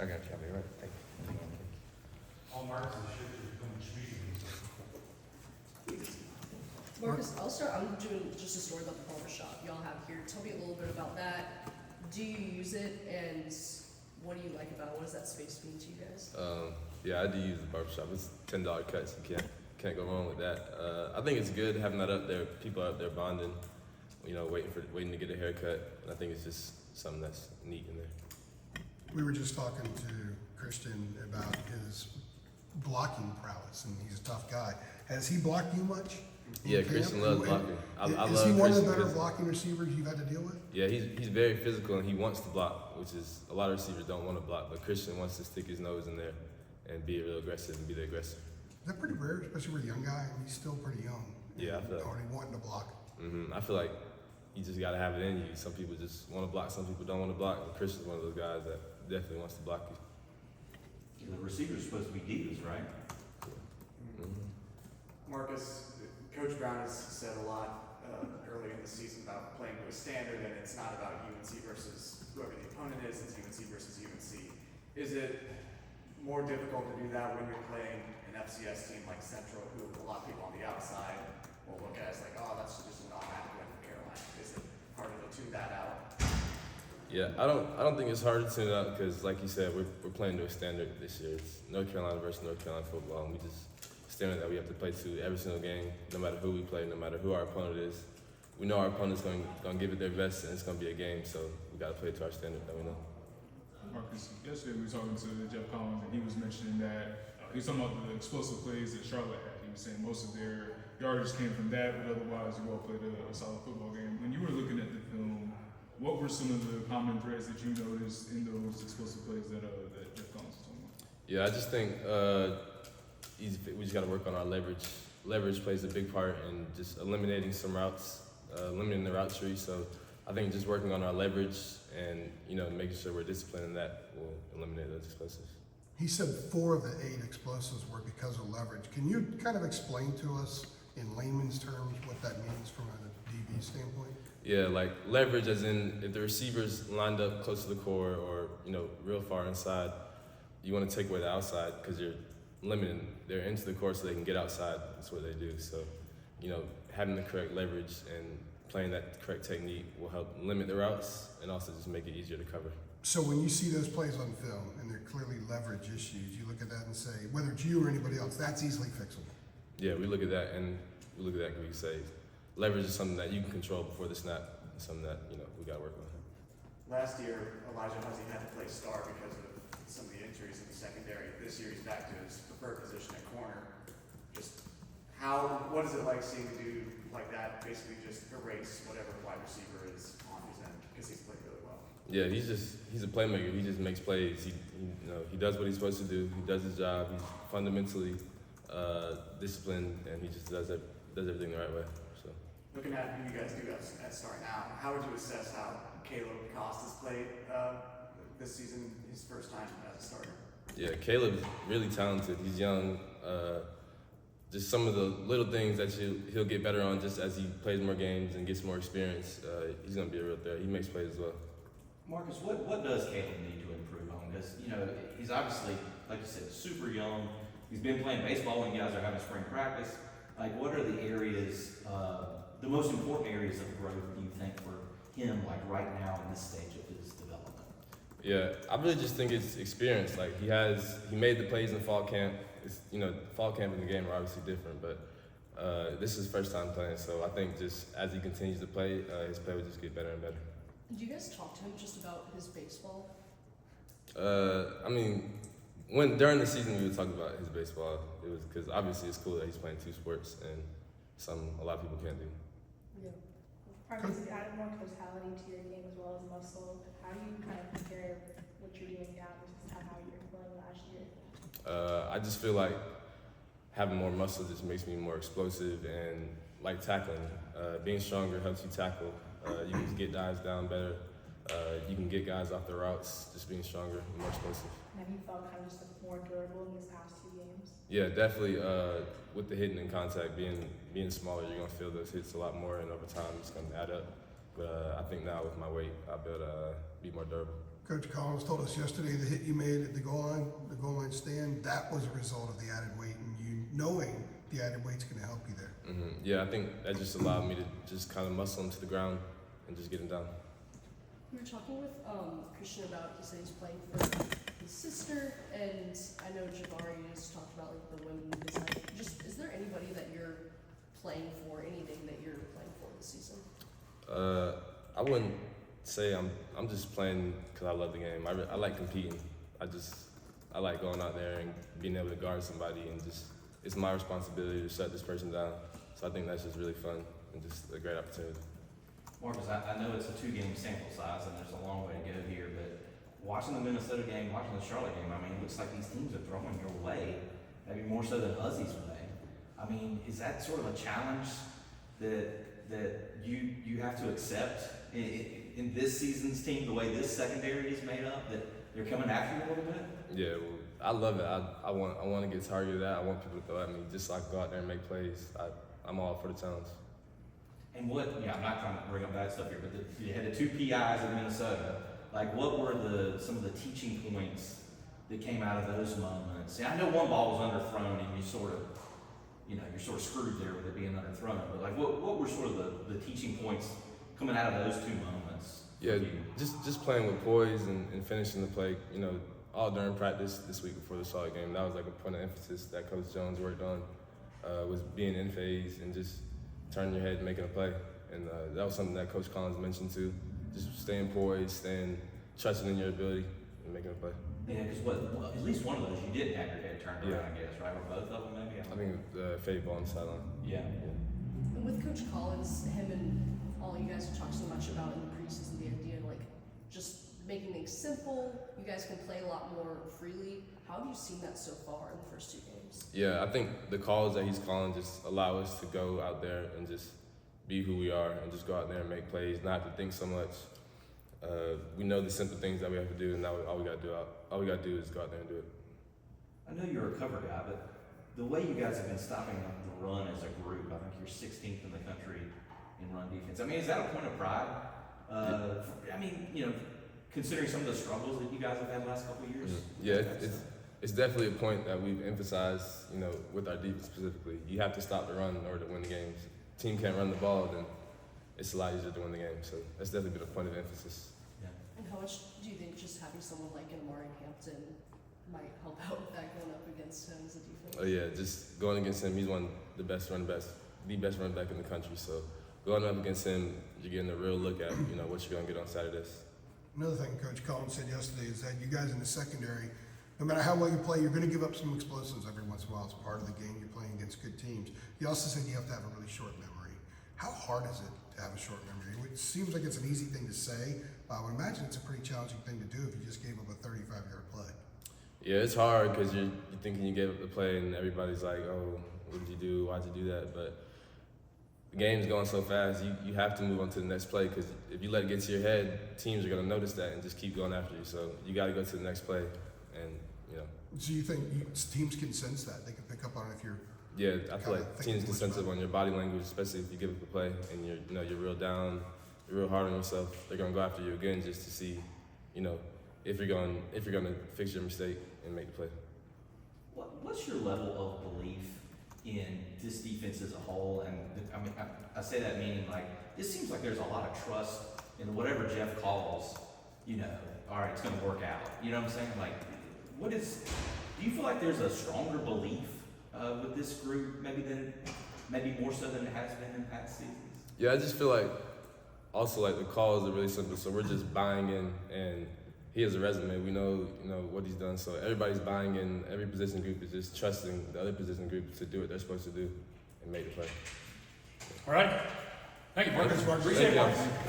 I got you. I'll be right. Thank you. All marks and shit are becoming speaking. Marcus, I'll start. I'm doing just a story about the barbershop y'all have here. Tell me a little bit about that. Do you use it, and what do you like about it? What does that space mean to you guys? Yeah, I do use the barbershop. It's $10 cuts. You can't go wrong with that. I think it's good having that up there. People are up there bonding, waiting to get a haircut. And I think it's just something that's neat in there. We were just talking to Christian about his blocking prowess, and he's a tough guy. Has he blocked you much? Yeah, Christian loves blocking. I love Is he one of the Christian better because- blocking receivers you've had to deal with? Yeah, he's very physical and he wants to block, which is a lot of receivers don't want to block, but Christian wants to stick his nose in there and be real aggressive and be the aggressor. Is that pretty rare, especially for a young guy? He's still pretty young. Yeah, I feel like- already wanting to block. I feel like you just got to have it in you. Some people just want to block, some people don't want to block. But Christian's one of those guys that definitely wants to block you. The receiver's supposed to be divas, right? Marcus, Coach Brown has said a lot early in the season about playing to a standard, and it's not about UNC versus whoever the opponent is, it's UNC versus UNC. Is it more difficult to do that when you're playing an FCS team like Central, who a lot of people on the outside will look at as like, oh, that's just an automatic win for Carolina? Is it harder to tune that out? Yeah, I don't think it's hard to tune it out because, like you said, we're playing to a standard this year. It's North Carolina versus North Carolina football, and we just standard that we have to play to every single game, no matter who we play, no matter who our opponent is. We know our opponent's going to give it their best, and it's going to be a game, so we got to play to our standard that we know. Marcus, yesterday we were talking to Jeff Collins, and he was mentioning that he was talking about the explosive plays that Charlotte had. He was saying most of their yardage came from that, but otherwise you all played a solid football game. When you were looking at the film, what were some of the common threads that you noticed in those explosive plays that Jeff Collins was talking about? Yeah, I just think we just got to work on our leverage. Leverage plays a big part in just eliminating some routes, limiting the route tree. So I think just working on our leverage and making sure we're disciplined in that will eliminate those explosives. He said 4 of the 8 explosives were because of leverage. Can you kind of explain to us in layman's terms what that means from a DB standpoint? Yeah, like leverage as in if the receiver's lined up close to the core or real far inside, you want to take away the outside because you're limiting. They're into the core so they can get outside. That's what they do. So, having the correct leverage and playing that correct technique will help limit the routes and also just make it easier to cover. So when you see those plays on film and they're clearly leverage issues, you look at that and say, whether it's you or anybody else, that's easily fixable. Yeah, we look at that and we can say leverage is something that you can control before the snap. It's something that we got to work on. Last year, Elijah Huzzy had to play star because of some of the injuries in the secondary. This year, he's back to his preferred position at corner. Just what is it like seeing a dude like that basically just erase whatever the wide receiver is on his end because he's played really well? Yeah, he's a playmaker. He just makes plays. He does what he's supposed to do. He does his job. He's fundamentally disciplined, and he just does everything the right way. So, Looking at who you guys do at star now, how would you assess how Caleb Costas played this season, his first time as a starter? yeah, Caleb's really talented. He's young. Just some of the little things that he'll get better on just as he plays more games and gets more experience. He's going to be a real threat. He makes plays as well. Marcus, what does Caleb need to improve on? Because, he's obviously, like you said, super young. He's been playing baseball when you guys are having spring practice. Like, what are the areas, the most important areas of growth do you think for him, like right now in this stage of his development? Yeah, I really just think it's experience. Like, he made the plays in fall camp. It's, fall camp and the game are obviously different, but this is his first time playing. So I think just as he continues to play, his play will just get better and better. Do you guys talk to him just about his baseball? During the season we would talk about his baseball. It was because obviously it's cool that he's playing 2 sports and a lot of people can't do. Yeah. Marcus, you added more totality to your game as well as muscle. How do you kind of compare what you're doing now versus how you were playing last year? I just feel like having more muscle just makes me more explosive and like tackling. Being stronger helps you tackle. You can get guys down better. You can get guys off the routes, just being stronger and more explosive. And have you felt kind of just more durable in these past 2 games? Yeah, definitely. With the hitting and contact, being smaller, you're gonna feel those hits a lot more, and over time, it's gonna add up. But I think now with my weight, I'll be able to be more durable. Coach Collins told us yesterday the hit you made at the goal line stand, that was a result of the added weight, and you knowing the added weight's going to help you there. Yeah, I think that just allowed me to just kind of muscle him to the ground and just get him down. We were talking with Christian about, he said he's playing for his sister, and I know Jabari just talked about like the women design. Just, is there anybody that you're playing for, anything that you're playing for this season? I wouldn't say I'm just playing because I love the game. I like competing. I like going out there and being able to guard somebody, and just it's my responsibility to shut this person down. So I think that's just really fun and just a great opportunity. Marcus, I know it's a 2-game sample size and there's a long way to go here, but watching the Minnesota game, watching the Charlotte game, I mean, it looks like these teams are throwing your way, maybe more so than Uzzie's way. I mean, is that sort of a challenge that you have to accept in this season's team, the way this secondary is made up, that they're coming after you a little bit? Yeah, well, I love it. I want to get targeted at. I want people to throw at me just so I can go out there and make plays. I'm all for the challenge. And I'm not trying to bring up bad stuff here, but you had the 2 PIs in Minnesota. Like, what were some of the teaching points that came out of those moments? See, I know one ball was underthrown and you're sort of screwed there with it being underthrown. But like, what were sort of the teaching points coming out of those 2 moments? Yeah, just playing with poise and finishing the play. You know, all during practice this week before the Charlotte game, that was like a point of emphasis that Coach Jones worked on, was being in phase and just turning your head and making a play. And that was something that Coach Collins mentioned too. Just staying poised, trusting in your ability and making a play. Yeah, because at least one of those you didn't have your head turned around, I guess, right? Or both of them, maybe? I think fade ball on the sideline. Yeah. And with Coach Collins, him and all you guys have talked so much about in the preseason, the idea of like just making things simple, you guys can play a lot more freely. How have you seen that so far in the first 2 games? Yeah, I think the calls that he's calling just allow us to go out there and just be who we are and just go out there and make plays, not have to think so much. We know the simple things that we have to do, and now all we got to do is go out there and do it. I know you're a cover guy, but the way you guys have been stopping the run as a group, I think you're 16th in the country in run defense. I mean, is that a point of pride? I mean, considering some of the struggles that you guys have had the last couple of years. Yeah, it's definitely a point that we've emphasized, with our defense specifically. You have to stop the run in order to win the games. Team can't run the ball, then it's a lot easier to win the game. So that's definitely been a point of emphasis. Yeah. And how much do you think just having someone like an Amari Hampton might help out with that going up against him as a defense? Oh yeah, just going against him, he's one of the best running back in the country. So going up against him, you're getting a real look at, what you're gonna get on Saturdays. Another thing Coach Collins said yesterday is that you guys in the secondary, no matter how well you play, you're going to give up some explosives every once in a while. It's part of the game. You're playing against good teams. He also said you have to have a really short memory. How hard is it to have a short memory? It seems like it's an easy thing to say, but I would imagine it's a pretty challenging thing to do if you just gave up a 35-yard play. Yeah, it's hard because you're thinking you gave up the play and everybody's like, oh, what did you do? Why'd you do that? But the game's going so fast, you have to move on to the next play, because if you let it get to your head, teams are going to notice that and just keep going after you. So you got to go to the next play, and So you think teams can sense that? They can pick up on it if you're... Yeah, I feel like teams can sense it on your body language, especially if you give up the play and you're real down, you're real hard on yourself. They're going to go after you again just to see, if you're going to fix your mistake and make the play. What's your level of belief in this defense as a whole? And I mean, I say that meaning like, it seems like there's a lot of trust in whatever Jeff calls, all right, it's going to work out. You know what I'm saying? Like, do you feel like there's a stronger belief with this group, maybe more so than it has been in past seasons? Yeah, I just feel like also like the calls are really simple, so we're just buying in, and he has a resume. We know what he's done, so everybody's buying in. Every position group is just trusting the other position group to do what they're supposed to do and make the play. All right. Thank you, Marcus. Thanks, Marcus. Appreciate it, Thank you. Marcus.